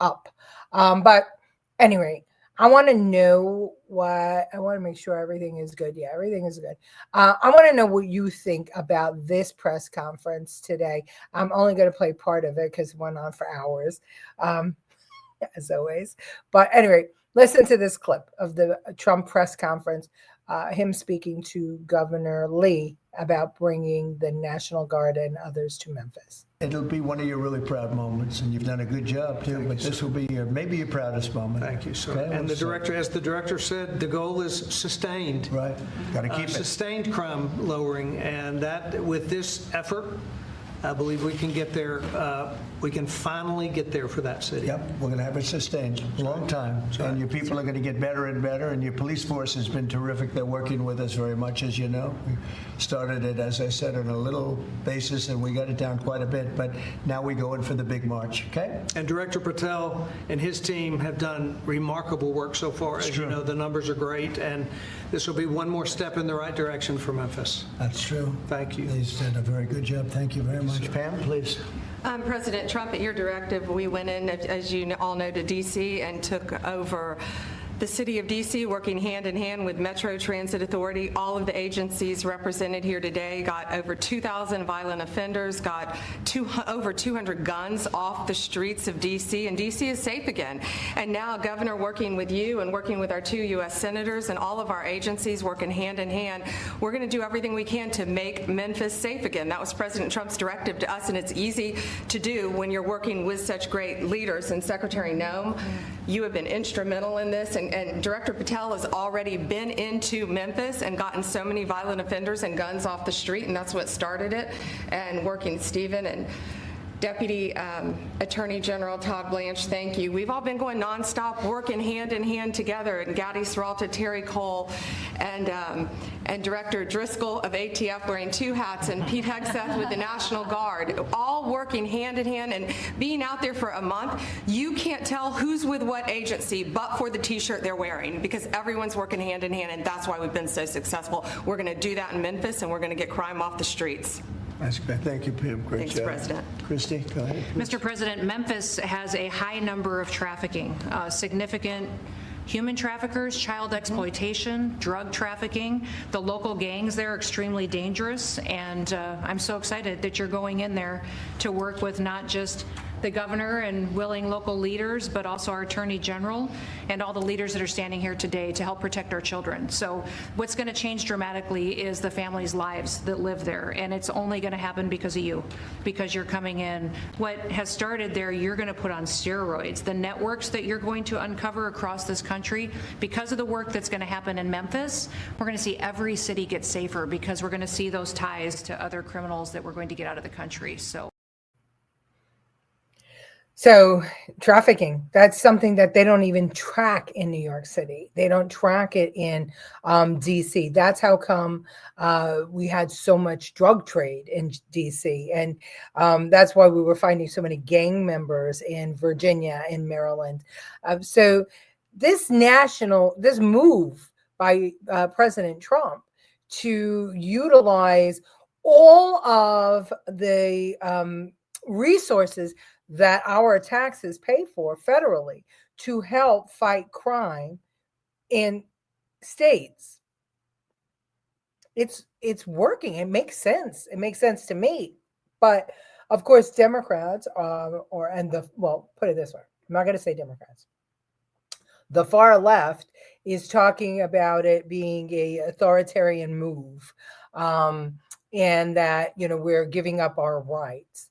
up. But anyway, I want to make sure everything is good. Yeah, everything is good. I want to know what you think about this press conference today. I'm only going to play part of it because it went on for hours, um, as always. But anyway, listen to this clip of the Trump press conference, him speaking to Governor Lee about bringing the National Guard and others to Memphis. It'll be one of your really proud moments, and you've done a good job too. But this will be maybe your proudest moment. Thank you, sir. Okay, and the director, as the director said, the goal is sustained. Right. Got to keep it. Sustained crime lowering, and that with this effort, I believe we can get there. We can finally get there for that city. Yep, we're going to have it sustained a long time, and your people are going to get better and better, and your police force has been terrific. They're working with us very much, as you know. We started it, as I said, on a little basis, and we got it down quite a bit, but now we go in for the big march, okay? And Director Patel and his team have done remarkable work so far. As you know, the numbers are great, and this will be one more step in the right direction for Memphis. That's true. Thank you. He's done a very good job. Thank you very much. Pam, please. President Trump, at your directive, we went in, as you all know, to D.C. and took over the city of D.C., working hand in hand with Metro Transit Authority. All of the agencies represented here today got over 2,000 violent offenders, got over 200 guns off the streets of D.C., and D.C. is safe again. And now, Governor, working with you and working with our 2 U.S. senators and all of our agencies working hand in hand, we're going to do everything we can to make Memphis safe again. That was President Trump's directive to us, and it's easy to do when you're working with such great leaders. And Secretary Noem, you have been instrumental in this, and Director Patel has already been into Memphis and gotten so many violent offenders and guns off the street, and that's what started it. And working with Stephen and Deputy Attorney General Todd Blanche, thank you. We've all been going nonstop, working hand in hand together, and Gadi Serralta, Terry Cole, and Director Driscoll of ATF wearing 2 hats, and Pete Hegseth with the National Guard, all working hand in hand and being out there for a month. You can't tell who's with what agency but for the T-shirt they're wearing, because everyone's working hand in hand, and that's why we've been so successful. We're going to do that in Memphis, and we're going to get crime off the streets. That's great. Thank you, Pam. Great Thanks, job. President. Christy, go ahead. Mr. President, Memphis has a high number of trafficking, significant human traffickers, child exploitation, drug trafficking. The local gangs there are extremely dangerous, and I'm so excited that you're going in there to work with not just the governor and willing local leaders, but also our attorney general and all the leaders that are standing here today to help protect our children. So what's going to change dramatically is the families' lives that live there, and it's only going to happen because of you, because you're coming in. What has started there, you're going to put on steroids. The networks that you're going to uncover across this country, because of the work that's going to happen in Memphis, we're going to see every city get safer, because we're going to see those ties to other criminals that we're going to get out of the country. So trafficking, that's something that they don't even track in New York City. They don't track it in DC. That's how come we had so much drug trade in DC. And that's why we were finding so many gang members in Virginia, in Maryland. So this move by President Trump to utilize all of the resources that our taxes pay for federally to help fight crime in states. It's working. It makes sense. It makes sense to me. But of course, Democrats put it this way. I'm not going to say Democrats. The far left is talking about it being a authoritarian move, and that, we're giving up our rights.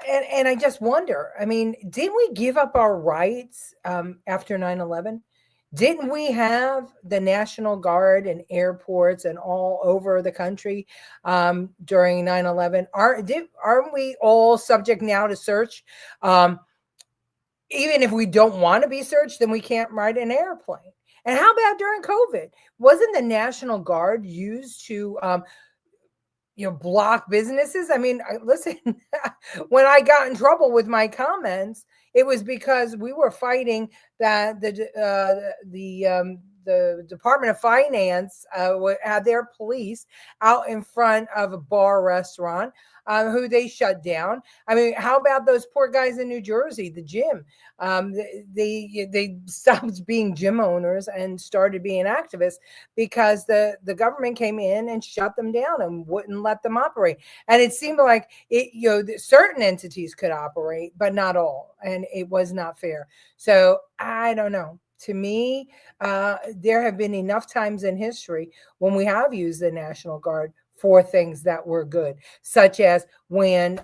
And I just wonder, didn't we give up our rights after 9/11? Didn't we have the National Guard in airports and all over the country during 9/11? Aren't we all subject now to search? Even if we don't want to be searched, then we can't ride an airplane. And how about during COVID? Wasn't the National Guard used to block businesses? Listen, when I got in trouble with my comments, it was because we were fighting that the the Department of Finance had their police out in front of a bar restaurant who they shut down. I mean, how about those poor guys in New Jersey, the gym? They stopped being gym owners and started being activists because the government came in and shut them down and wouldn't let them operate. And it seemed like certain entities could operate, but not all, and it was not fair. So I don't know. To me, there have been enough times in history when we have used the National Guard for things that were good, such as when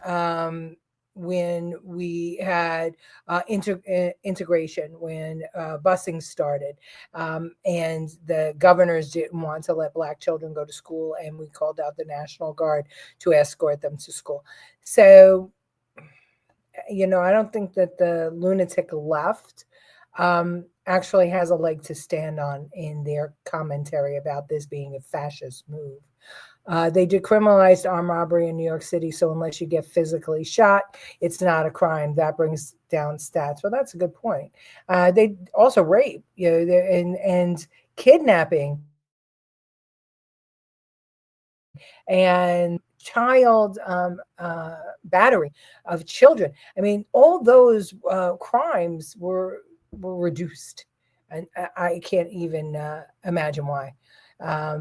we had integration, when busing started, and the governors didn't want to let Black children go to school, and we called out the National Guard to escort them to school. So, I don't think that the lunatic left actually has a leg to stand on in their commentary about this being a fascist move. They decriminalized armed robbery in New York City, so unless you get physically shot, it's not a crime. That brings down stats. Well, that's a good point. They also rape, and kidnapping and child battery of children. I mean, all those crimes were reduced, and I can't even imagine why.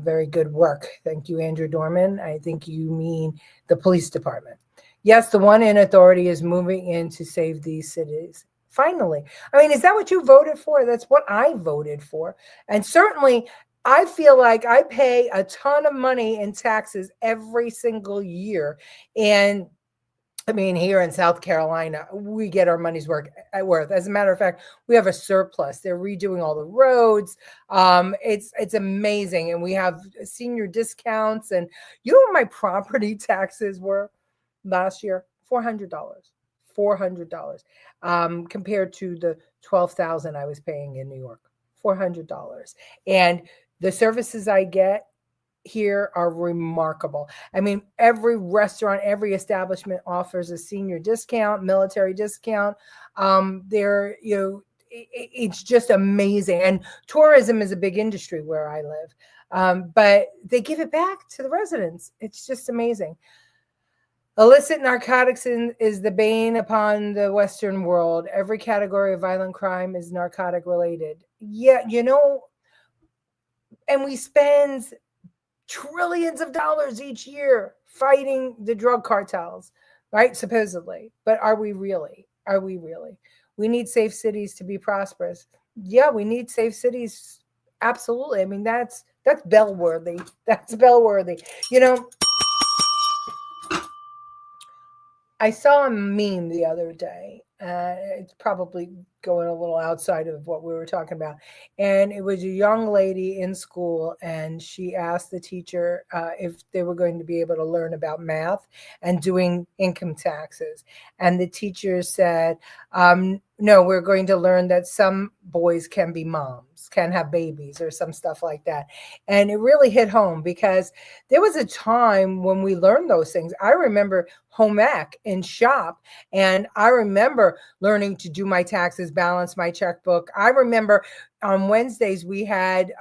Very good work. Thank you, Andrew Dorman. I think you mean the police department. Yes, the one in authority is moving in to save these cities. Finally. I mean, is that what you voted for? That's what I voted for. And certainly, I feel like I pay a ton of money in taxes every single year. And I mean, here in South Carolina, we get our money's worth. As a matter of fact, we have a surplus. They're redoing all the roads. It's amazing. And we have senior discounts. And you know what my property taxes were last year? $400. $400 compared to the $12,000 I was paying in New York. $400. And the services I get here are remarkable. I mean, every restaurant, every establishment offers a senior discount, military discount. It's just amazing. And tourism is a big industry where I live. But they give it back to the residents. It's just amazing. Illicit narcotics is the bane upon the Western world. Every category of violent crime is narcotic related. Yeah, and we spend trillions of dollars each year fighting the drug cartels, right? Supposedly. But are we really? Are we really? We need safe cities to be prosperous. Yeah, we need safe cities. Absolutely. I mean, that's bellworthy. That's bellworthy. I saw a meme the other day. It's probably going a little outside of what we were talking about. And it was a young lady in school, and she asked the teacher if they were going to be able to learn about math and doing income taxes. And the teacher said, no, we're going to learn that some boys can be moms, can have babies, or some stuff like that. And it really hit home because there was a time when we learned those things. I remember home ec in shop, and I remember learning to do my taxes, balance my checkbook. I remember on Wednesdays we had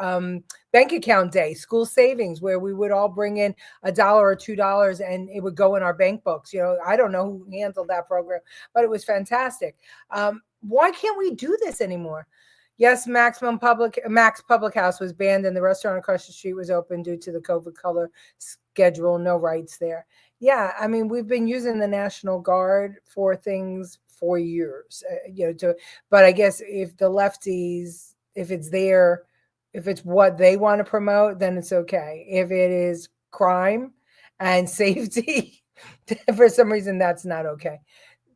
bank account day, school savings, where we would all bring in $1 or $2 and it would go in our bank books. I don't know who handled that program, but it was fantastic. Why can't we do this anymore? Yes, Max Public House was banned and the restaurant across the street was open due to the COVID color schedule. No rights there. Yeah, I mean, we've been using the National Guard for things for years, but I guess if the lefties, if it's what they want to promote, then it's okay. If it is crime and safety, for some reason, that's not okay.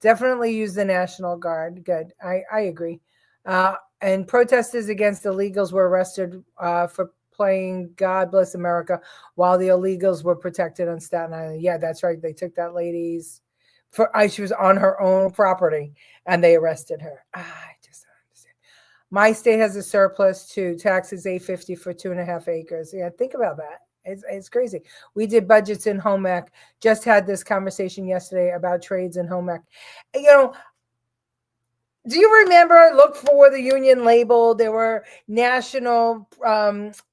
Definitely use the National Guard. Good. I agree. And protesters against illegals were arrested for playing God Bless America while the illegals were protected on Staten Island. Yeah, that's right. They took that lady's, she was on her own property and they arrested her. I just don't understand. My state has a surplus too. Taxes $850 for 2.5 acres. Yeah, think about that. It's crazy. We did budgets in home ec. Just had this conversation yesterday about trades in home ec. Do you remember? Look for the union label. There were national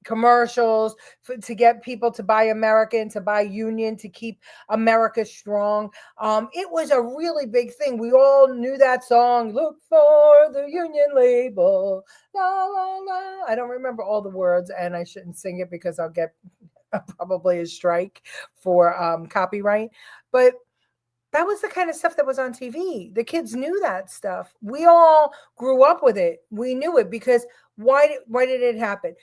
commercials to get people to buy American, to buy union, to keep America strong. It was a really big thing. We all knew that song. Look for the union label. La la la. I don't remember all the words, and I shouldn't sing it because I'll get probably a strike for copyright. But that was the kind of stuff that was on TV. The kids knew that stuff. We all grew up with it. We knew it because why did it happen?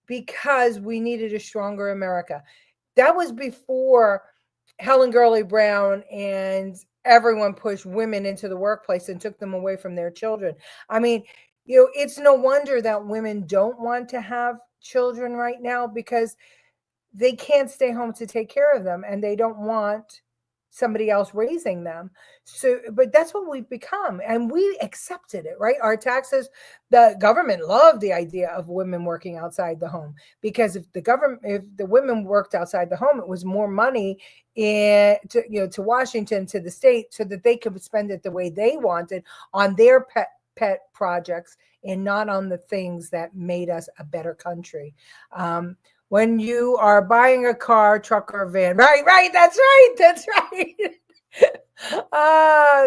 Because we needed a stronger America. That was before Helen Gurley Brown and everyone pushed women into the workplace and took them away from their children. I mean, it's no wonder that women don't want to have children right now because they can't stay home to take care of them and they don't want somebody else raising them. So, but that's what we've become. And we accepted it, right? Our taxes, the government loved the idea of women working outside the home because if the women worked outside the home, it was more money to Washington, to the state, so that they could spend it the way they wanted on their pet projects and not on the things that made us a better country. When you are buying a car, truck, or van. Right, that's right.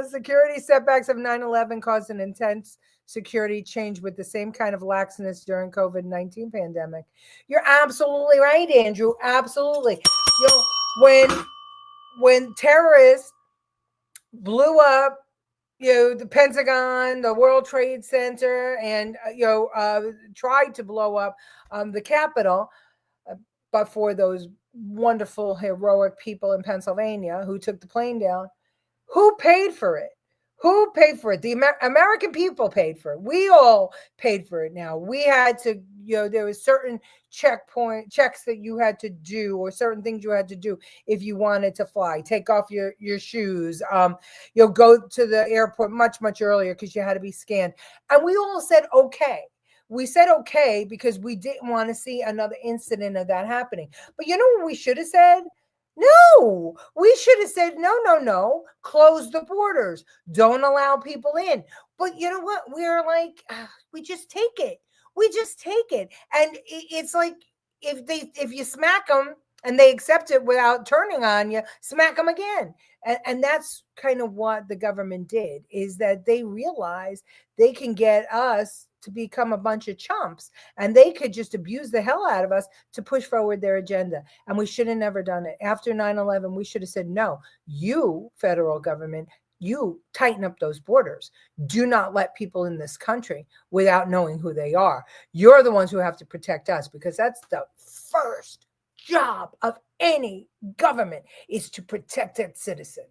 Security setbacks of 9/11 caused an intense security change with the same kind of laxness during COVID-19 pandemic. You're absolutely right, Andrew. Absolutely. When terrorists blew up, the Pentagon, the World Trade Center, and tried to blow up the Capitol, but for those wonderful, heroic people in Pennsylvania who took the plane down, who paid for it? Who paid for it? The American people paid for it. We all paid for it now. We had to, there was certain checks that you had to do or certain things you had to do if you wanted to fly. Take off your shoes. Go to the airport much, much earlier because you had to be scanned. And we all said, okay. We said okay because we didn't want to see another incident of that happening. But you know what we should have said? No, we should have said, no, close the borders. Don't allow people in. But you know what? We're like, we just take it. And it's like, if you smack them and they accept it without turning on you, smack them again. And that's kind of what the government did, is that they realized they can get us to become a bunch of chumps and they could just abuse the hell out of us to push forward their agenda. And we should have never done it. After 9/11, we should have said, no, you federal government, you tighten up those borders. Do not let people in this country without knowing who they are. You're the ones who have to protect us because that's the first job of any government, is to protect its citizens.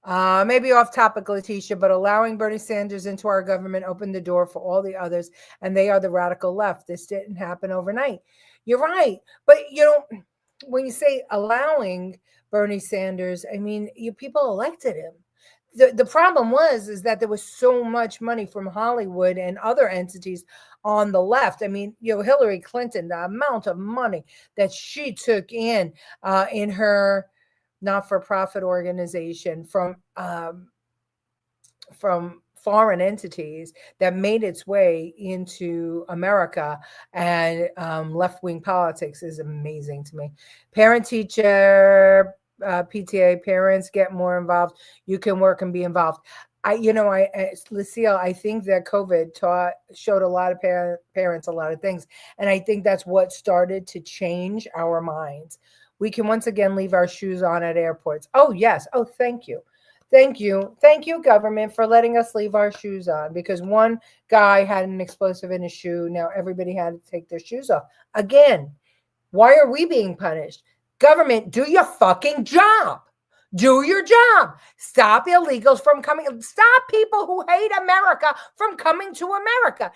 Maybe off topic, Letitia, but allowing Bernie Sanders into our government opened the door for all the others, and they are the radical left. This didn't happen overnight. You're right. But, when you say allowing Bernie Sanders, I mean, people elected him. The problem is that there was so much money from Hollywood and other entities on the left. I mean, Hillary Clinton, the amount of money that she took in her not-for-profit organization from foreign entities that made its way into America and left-wing politics is amazing to me. Parent-teacher, PTA, parents get more involved. You can work and be involved. Lucille, I think that COVID showed a lot of parents a lot of things. And I think that's what started to change our minds. We can once again leave our shoes on at airports. Oh, yes. Oh, thank you. Thank you. Thank you, government, for letting us leave our shoes on, because one guy had an explosive in his shoe. Now everybody had to take their shoes off. Again, why are we being punished? Government, do your fucking job. Do your job. Stop illegals from coming. Stop people who hate America from coming to America.